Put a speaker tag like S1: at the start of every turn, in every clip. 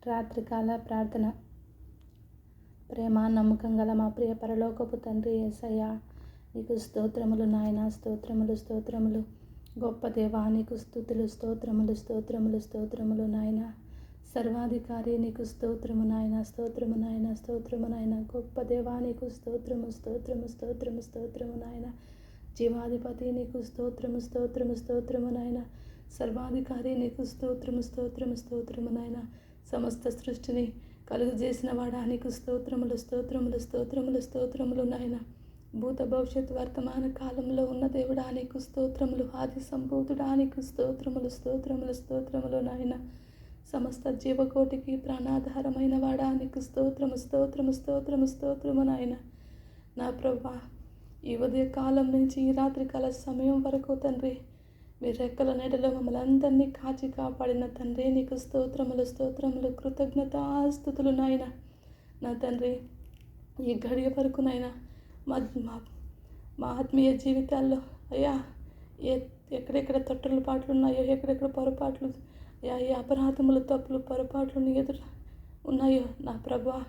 S1: రాత్రికాల ప్రార్థన. ప్రేమ నమ్మకం గల మా ప్రియ పరలోకపు తండ్రి యేసయ్య, నీకు స్తోత్రములు నాయన, స్తోత్రములు స్తోత్రములు. గొప్ప దేవా, నీకు స్తుతులు, స్తోత్రములు స్తోత్రములు స్తోత్రములు నాయన. సర్వాధికారి నీకు స్తోత్రము నాయన, స్తోత్రము నాయన, స్తోత్రము నాయన. గొప్ప దేవా, నీకు స్తోత్రము స్తోత్రము స్తోత్రము స్తోత్రము నాయన. జీవాధిపతి నీకు స్తోత్రము స్తోత్రము స్తోత్రము నాయన. సర్వాధికారి నీకు స్తోత్రము స్తోత్రము స్తోత్రము నాయన. సమస్త సృష్టిని కలుగజేసిన వాడా, నీకు స్తోత్రములు స్తోత్రములు స్తోత్రములు స్తోత్రములు నాయన. భూత భవిష్యత్ వర్తమాన కాలంలో ఉన్న దేవుడా, నీకు స్తోత్రములు. ఆది సంభూతుడా, నీకు స్తోత్రములు స్తోత్రములు స్తోత్రములు నాయన. సమస్త జీవకోటికి ప్రాణాధారమైన వాడా, నీకు స్తోత్రము స్తోత్రము స్తోత్రము స్తోత్రము నాయన. నా ప్రభా, ఈ ఉదయ కాలం నుంచి ఈ రాత్రికాల సమయం వరకు తండ్రి, మీ రెక్కల నెడలో మమ్మల్ని అందరినీ కాచి కాపాడిన తండ్రి, నీకు స్తోత్రములు స్తోత్రములు కృతజ్ఞతాస్తుతులు నాయన. నా తండ్రి, ఈ గడియ వరకు నాయన మా ఆత్మీయ జీవితాల్లో అయ్యా, ఎక్కడెక్కడ తొట్టలు పాటలు ఉన్నాయో, ఎక్కడెక్కడ పొరపాట్లు అయ్యా, ఈ అపరాధములు తప్పులు పొరపాట్లు ఎదురు ఉన్నాయో నా ప్రభా,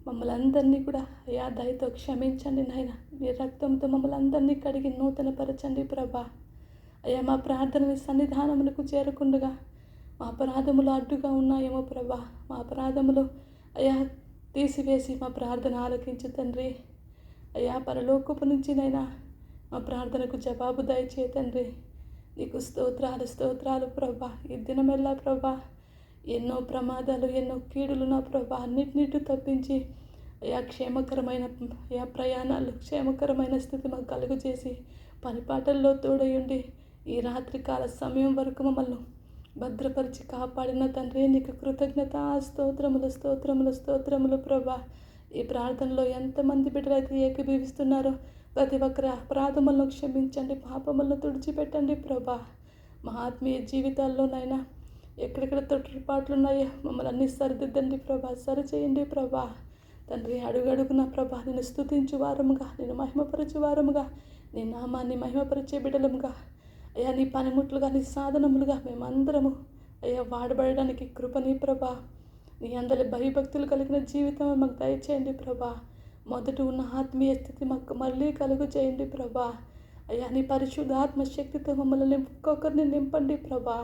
S1: మమ్మల్ని అందరినీ కూడా అయ్యా దయతో క్షమించండి నాయన. మీ రక్తంతో మమ్మల్ని అందరినీ కడిగి నూతనపరచండి ప్రభా. అయ్యా, మా ప్రార్థనని సన్నిధానములకు చేరకుండగా మా అపరాధములు అడ్డుగా ఉన్నాయేమో ప్రభా, మా అపరాధములు అయ్యా తీసివేసి మా ప్రార్థన ఆలకించు తండ్రి. అయ్యా, పరలోకపు నుంచినైనా మా ప్రార్థనకు జవాబు దయచే తండ్రి. నీకు స్తోత్రాలు స్తోత్రాలు ప్రభా. ఈ దినమెల్లా ప్రభా, ఎన్నో ప్రమాదాలు ఎన్నో కీడులు నా ప్రభా అన్నిటినిటి తప్పించి అయ్యా క్షేమకరమైన అయ్యా ప్రయాణాలు, క్షేమకరమైన స్థితి మాకు కలుగు చేసి పనిపాటల్లో తోడయుండి ఈ రాత్రికాల సమయం వరకు మమ్మల్ని భద్రపరిచి కాపాడిన తండ్రి, నీకు కృతజ్ఞత స్తోత్రములు స్తోత్రములు స్తోత్రములు ప్రభా. ఈ ప్రార్థనలో ఎంతమంది బిడ్డలైతే ఏకీభవిస్తున్నారో ప్రతి ఒక్కరి అపరాధములను క్షమించండి, పాపములను తుడిచిపెట్టండి ప్రభా. మా ఆత్మీయ జీవితాల్లోనైనా ఎక్కడెక్కడ తొట్టుపాట్లు ఉన్నాయో మమ్మల్ని అన్ని సరిదిద్దండి ప్రభా, సరిచేయండి ప్రభా. తండ్రి, అడుగడుగున ప్రభా నేను స్తుతించు వారముగా, నేను మహిమపరచు వారముగా, నీ నామాన్ని మహిమపరిచే బిడ్డలముగా అయ్యా, నీ పనిముట్లుగా, నీ సాధనములుగా మేమందరము అయ్యా వాడబడడానికి కృపని ప్రభా. నీ అందరి భయభక్తులు కలిగిన జీవితం మాకు దయచేయండి ప్రభా. మొదట ఉన్న ఆత్మీయ స్థితి మాకు మళ్ళీ కలుగు చేయండి ప్రభా. అయ్యా, నీ పరిశుద్ధాత్మ శక్తితో మమ్మల్ని ఒక్కొక్కరిని నింపండి ప్రభా.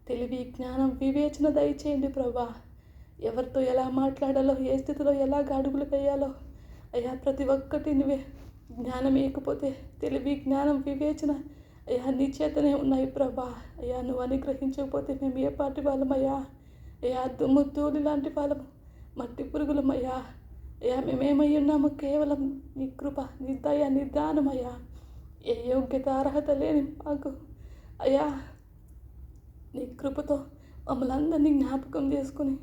S1: తెలివి, జ్ఞానం, వివేచన దయచేయండి ప్రభా. ఎవరితో ఎలా మాట్లాడాలో, ఏ స్థితిలో ఎలా అడుగులు వేయాలో అయ్యా ప్రతి ఒక్కటి నువ్వే జ్ఞానం ఇకపోతే తెలివి, జ్ఞానం, వివేచన అయ్యా నీ చేతనే ఉన్నాయి ప్రభా. అయ్యా, నువ్వు అనుగ్రహించకపోతే మేము ఏ పాటి వాళ్ళమయ్యా, అయ్యా దుమ్ము ధూళి లాంటి వాళ్ళము, మట్టి పురుగులమయ్యా. అయ్యా, మేమేమై ఉన్నాము కేవలం నీ కృప, నీ దయ, నీ దానమయ్యా. ఏ యోగ్యత అర్హత లేని మాకు అయ్యా నీ కృపతో మమ్మల్ని అందరినీ జ్ఞాపకం చేసుకుని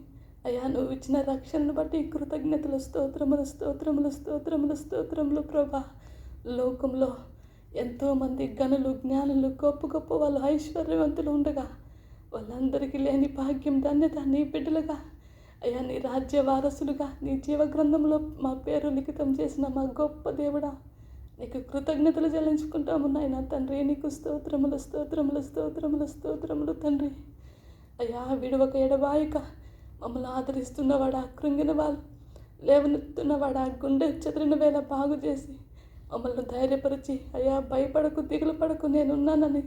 S1: అయ్యా నువ్వు ఇచ్చిన రక్షణను బట్టి కృతజ్ఞతలు స్తోత్రములు స్తోత్రములు స్తోత్రములు స్తోత్రములు ప్రభా. లోకంలో ఎంతోమంది గనులు, జ్ఞానులు, గొప్ప గొప్ప వాళ్ళు ఐశ్వర్యవంతులు ఉండగా వాళ్ళందరికీ లేని భాగ్యం, ధన్యత నీ బిడ్డలుగా అయ్యా నీ రాజ్య వారసులుగా నీ జీవ గ్రంథంలో మా పేరు లిఖితం చేసిన మా గొప్ప దేవుడా, నీకు కృతజ్ఞతలు చెల్లించుకుంటాము నాయన తండ్రి. నీకు స్తోత్రములు స్తోత్రములు స్తోత్రములు స్తోత్రములు తండ్రి. అయ్యా, విడవక ఎడబాయక మమ్మల్ని ఆదరిస్తున్నవాడా, కృంగిన వాళ్ళు లేవనెత్తున్నవాడా, గుండె చెదిరిన వేళ బాగు చేసి మమ్మల్ని ధైర్యపరిచి అయ్యా భయపడకు, దిగులు పడకు, నేనున్నానని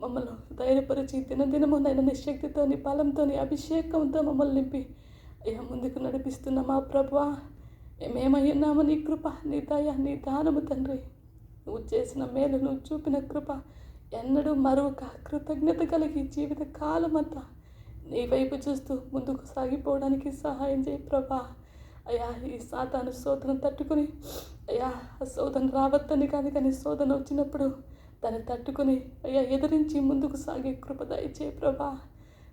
S1: మమ్మల్ని ధైర్యపరిచి దినదినము నైనా నీ శక్తితో, నీ బలంతో, నీ అభిషేకంతో మమ్మల్ని నింపి అయ్యా ముందుకు నడిపిస్తున్న మా ప్రభువా, మేమేమై ఉన్నాము నీ కృప, నీ దయ, నీ దానము తండ్రి. నువ్వు చేసిన మేలు, నువ్వు చూపిన కృప ఎన్నడూ మరొక కృతజ్ఞత కలిగి జీవిత కాలమంతా నీ వైపు చూస్తూ ముందుకు సాగిపోవడానికి సహాయం చేయి ప్రభా. అయ్యా, ఈ సాతాను శోధన తట్టుకుని అయ్యా ఆ శోధన రావద్దని కానీ శోధన వచ్చినప్పుడు దాన్ని తట్టుకుని అయ్యా ఎదిరించి ముందుకు సాగే కృప దయచే ప్రభా.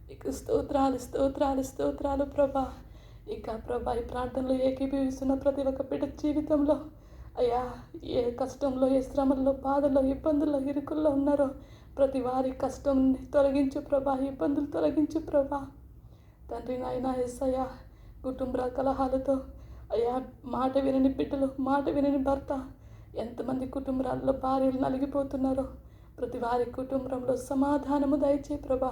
S1: నీకు స్తోత్రాలు స్తోత్రాలు స్తోత్రాలు ప్రభా. ఇంకా ప్రభా, ఈ ప్రార్థనలో ఏకీభవిస్తున్న ప్రతి ఒక్క బిడ్డ జీవితంలో అయ్యా ఏ కష్టంలో, ఏ శ్రమల్లో, బాధల్లో, ఇబ్బందుల్లో, ఇరుకుల్లో ఉన్నారో ప్రతి వారి కష్టం తొలగించు ప్రభా, ఇబ్బందులు తొలగించు ప్రభా. తండ్రి నాయన యేసయ్యా, కుటుంబ కలహాలతో అయ్యా మాట వినని బిడ్డలు, మాట వినని భర్త, ఎంతమంది కుటుంబాల్లో భార్యలు నలిగిపోతున్నారో ప్రతి వారి కుటుంబంలో సమాధానము దయచే ప్రభా.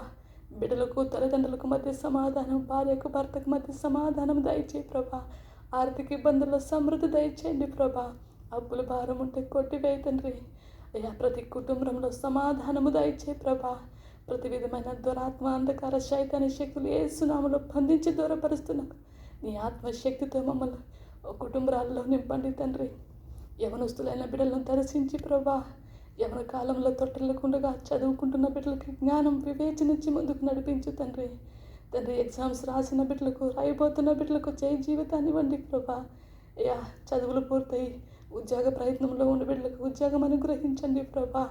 S1: బిడ్డలకు తల్లిదండ్రులకు మధ్య సమాధానం, భార్యకు భర్తకు మధ్య సమాధానం దయచేయి ప్రభా. ఆర్థిక ఇబ్బందుల్లో సమృద్ధి దయచేయండి ప్రభా. అప్పుల భారం ఉంటే కొట్టివేయి తండ్రి. అయ్యా ప్రతి కుటుంబంలో సమాధానము దయచేయి ప్రభా. ప్రతి విధమైన దురాత్మ, అంధకార, శైతాని శక్తులు యేసు నామములో బంధించి దూరపరుస్తున్నాను. నీ ఆత్మశక్తితో మమ్మల్ని కుటుంబాల్లో నింపండి తండ్రి. యవనస్తులైన బిడ్డలను దర్శించి ప్రభా. యవన కాలంలో తొట్టెళ్ళకుండగా చదువుకుంటున్న బిడ్డలకి జ్ఞానం, వివేచనిచ్చి ముందుకు నడిపించు తండ్రి. తండ్రి ఎగ్జామ్స్ రాసిన బిడ్డలకు, రాయిపోతున్న బిడ్డలకు జయ జీవితాన్ని ఇవ్వండి ప్రభా. అయ్యా చదువులు పూర్తయి ఉద్యోగ ప్రయత్నంలో ఉన్న బిడ్డలకు ఉద్యోగం అనుగ్రహించండి ప్రభా.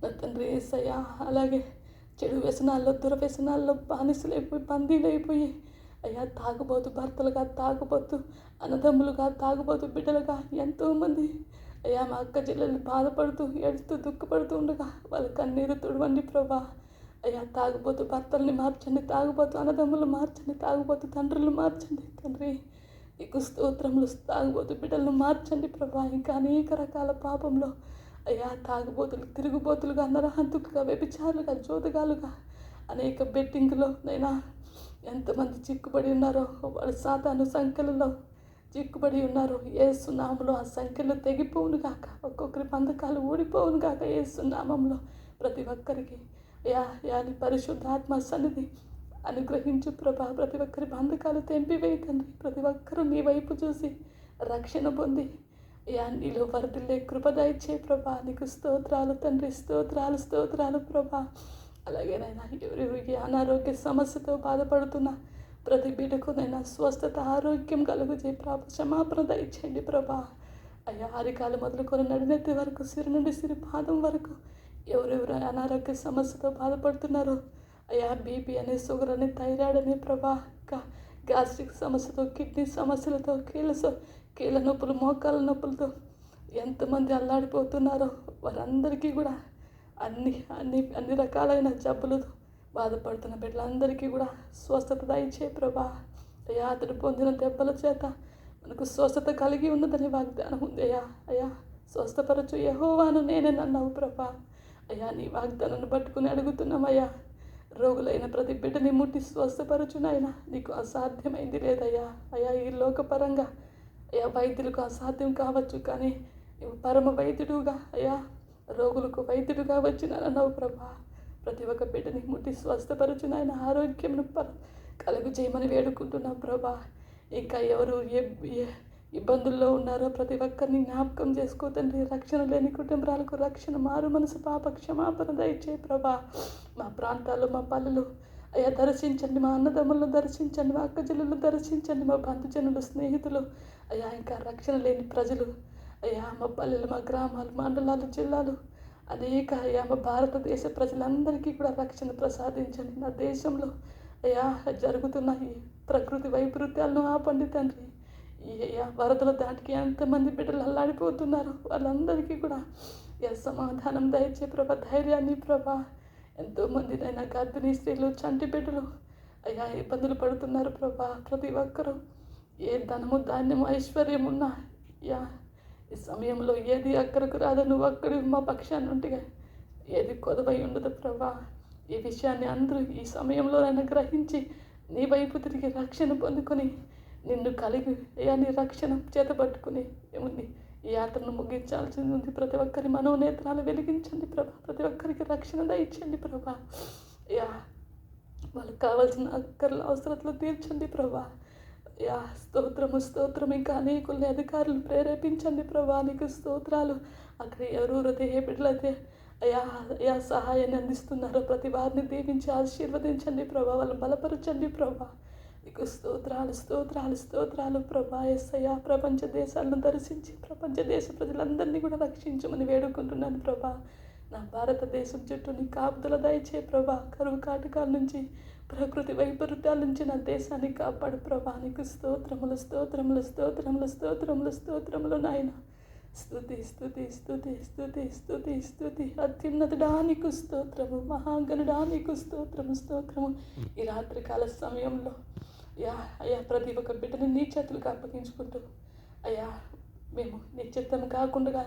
S1: నా తండ్రి యేసయ్యా, అలాగే చెడు వ్యసనాల్లో, దురవ్యసనాల్లో బానిసలైపోయి, బందీలైపోయి అయ్యా తాగుబోతు భర్తలుగా, తాగుబోతు అన్నదమ్ములుగా, తాగుబోతు బిడ్డలుగా ఎంతోమంది అయ్యా మా అక్క చెల్లెలు బాధపడుతూ, ఏడుస్తూ, దుఃఖపడుతూ ఉండగా వాళ్ళ కన్నీరు తుడవండి ప్రభా. అయ్యా తాగుబోతు భర్తల్ని మార్చండి, తాగుబోతు అన్నదమ్ములు మార్చండి, తాగుబోతు తండ్రులు మార్చండి తండ్రి. నీకు స్తోత్రములు. తాగుబోతు బిడ్డలను మార్చండి ప్రభా. ఇంకా అనేక రకాల పాపంలో అయ్యా తాగుబోతులు, తిరుగుబోతులుగా, నరహంతులుగా, వ్యభిచారులుగా, జోదగాలుగా, అనేక బెట్టింగ్లో నైనా ఎంతమంది చిక్కుబడి ఉన్నారో, వాడు సాతాను సంఖ్యలలో చిక్కుబడి ఉన్నారు. యేసు నామములో ఆ సంఖ్యలు తెగిపోవును గాక, ఒక్కొక్కరి బంధకాలు ఊడిపోవును గాక. యేసు నామములో ప్రతి ఒక్కరికి నీ పరిశుద్ధాత్మ సన్నిధి అనుగ్రహించు ప్రభా. ప్రతి ఒక్కరి బంధకాలు తెంపివేయి తండ్రి. ప్రతి ఒక్కరూ నీ వైపు చూసి రక్షణ పొంది నీలో వరదలే కృప దయచే ప్రభా. నీకు స్తోత్రాలు తండ్రి, స్తోత్రాలు, స్తోత్రాలు ప్రభా. అలాగేనైనా ఎవరికి అనారోగ్య సమస్యతో బాధపడుతున్న ప్రతి బిడ్డకునైనా స్వస్థత, ఆరోగ్యం కలుగుచే ప్రభా. క్షమాపణ దయచేయండి ప్రభా. అయ్యా అరికాలు మొదలుకొని నడినెత్తి వరకు, సిరి నుండి సిరి పాదం వరకు ఎవరెవరు అనారోగ్య సమస్యతో బాధపడుతున్నారో అయ్యా, బీపీ అని, షుగర్ అని, థైరాయిడ్ అని ప్రభా, గ్యాస్ట్రిక్ సమస్యతో, కిడ్నీ సమస్యలతో, కీళ్ళ నొప్పులు, మోకాళ్ళ నొప్పులతో ఎంతమంది అల్లాడిపోతున్నారో వారందరికీ కూడా అన్ని రకాలైన జబ్బులతో బాధపడుతున్న బిడ్డలందరికీ కూడా స్వస్థత దయచే ప్రభా. అయ్యా అతడు పొందిన దెబ్బల చేత మనకు స్వస్థత కలిగి ఉన్నదని వాగ్దానం ఉంది. అయ్యా స్వస్థపరచు యెహోవాను నేనే అన్నావు ప్రభా. అయ్యా నీ వాగ్దానాన్ని పట్టుకుని అడుగుతున్నామయ్యా. రోగులైన ప్రతి బిడ్డని ముట్టి స్వస్థపరచునైనా నీకు అసాధ్యమైంది లేదయ్యా. అయ్యా ఈ లోకపరంగా అయ్యా వైద్యులకు అసాధ్యం కావచ్చు, కానీ నువ్వు పరమ వైద్యుడుగా అయ్యా రోగులకు వైద్యుడుగా వచ్చినానన్నావు ప్రభా. ప్రతి ఒక్క బిడ్డని ముట్టి స్వస్థపరచునైనా ఆరోగ్యం కలుగు చేయమని వేడుకుంటున్నావు ప్రభా. ఇంకా ఎవరు ఇబ్బందుల్లో ఉన్నారో ప్రతి ఒక్కరిని జ్ఞాపకం చేసుకో తండ్రి. రక్షణ లేని కుటుంబాలకు రక్షణ, మారు మనసు, పాప క్షమాపణ దయచే ప్రభా. మా ప్రాంతాల్లో, మా పల్లెలు అయ్యా దర్శించండి. మా అన్నదమ్ములను దర్శించండి, మా అక్క చెల్లెలు దర్శించండి, మా బంధుజనులు, స్నేహితులు అయ్యా, ఇంకా రక్షణ లేని ప్రజలు అయ్యా, మా పల్లెలు, మా గ్రామాలు, మండలాలు, జిల్లాలు అనేక అయ్యా మా భారతదేశ ప్రజలందరికీ కూడా రక్షణ ప్రసాదించండి. నా దేశంలో అయ్యా జరుగుతున్న ఈ ప్రకృతి వైపరీత్యాలను ఆపండి తండ్రి. వరదల దాటికి ఎంతమంది బిడ్డలు అల్లాడిపోతున్నారు వాళ్ళందరికీ కూడా సమాధానం దయచే ప్రభా. ధైర్యాన్ని ప్రభా. ఎంతోమంది అయినా గర్భిణీ స్త్రీలు, చంటి బిడ్డలు అయ్యా ఇబ్బందులు పడుతున్నారు ప్రభా. ప్రతి ఒక్కరూ ఏ ధనము, ధాన్యము, ఐశ్వర్యం ఉన్నా ఈ సమయంలో ఏది అక్కడికి రాదు. నువ్వు అక్కడి మా పక్షాన్ని ఉంటిగా ఏది కొదవై ఉండదు ప్రభా. ఈ విషయాన్ని అందరూ ఈ సమయంలోనైనా గ్రహించి నీ వైపు తిరిగి రక్షణ పొందుకొని నిన్ను కలిగి నీ రక్షణ చేతపట్టుకుని ఏముంది ఈ యాత్రను ముగించాల్సింది ఉంది. ప్రతి ఒక్కరి మనోనేత్రాలు వెలిగించండి ప్రభా. ప్రతి ఒక్కరికి రక్షణ దయచండి ప్రభా. వాళ్ళకి కావాల్సిన అక్కర్ల అవసరతలు తీర్చండి ప్రభా. స్తోత్రము, స్తోత్రం. ఇంకా అనేకుల్ని అధికారులు ప్రేరేపించండి ప్రభా. నీకు స్తోత్రాలు. అక్కడ ఎవరు ఏ బిడ్డలైతే అయ్యా సహాయాన్ని అందిస్తున్నారో ప్రతి వారిని దీవించి ఆశీర్వదించండి ప్రభా. వాళ్ళని బలపరచండి ప్రభా. నీకు స్తోత్రాలు, స్తోత్రాలు, స్తోత్రాలు ప్రభా. యేసయ్యా ప్రపంచ దేశాలను దర్శించి ప్రపంచ దేశ ప్రజలందరినీ కూడా రక్షించమని వేడుకుంటున్నాను ప్రభా. నా భారతదేశం చుట్టూ నీ కాపుదల దయచే ప్రభా. కరువు కాటకాల నుంచి, ప్రకృతి వైపరీత్యాల నుంచి నా దేశాన్ని కాపాడు ప్రభా. నీకు స్తోత్రములు, స్తోత్రములు, స్తోత్రములు, స్తోత్రములు, స్తోత్రములు నాయన. స్తుతి, స్తుతి, స్తుతి, స్తుతి, స్తుతి, స్తుతి. అత్యున్నతుడా నీకు స్తోత్రము, మహాగణుడా నీకు స్తోత్రము, స్తోత్రము. ఈ రాత్రికాల సమయంలో అయ్యా ప్రతి ఒక్క బిడ్డని నీ చేతులకు అప్పగించుకుంటూ అయ్యా మేము నీ చిత్తం కాకుండా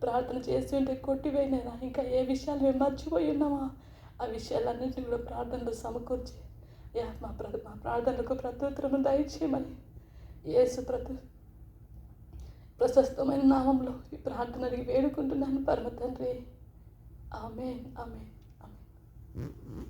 S1: ప్రార్థన చేసి ఉంటే కొట్టివేయినైనా ఇంకా ఏ విషయాలు మేము మర్చిపోయి ఉన్నామా ఆ విషయాలన్నింటినీ కూడా ప్రార్థనలో సమకూర్చి మా ప్రార్థనలకు ప్రత్యుత్తరము దయచేయమని యేసు ప్రశస్తమైన నామంలో ఈ ప్రార్థనకి వేడుకుంటున్నాను పరమ తండ్రి. ఆమేన్, ఆమేన్, ఆమేన్.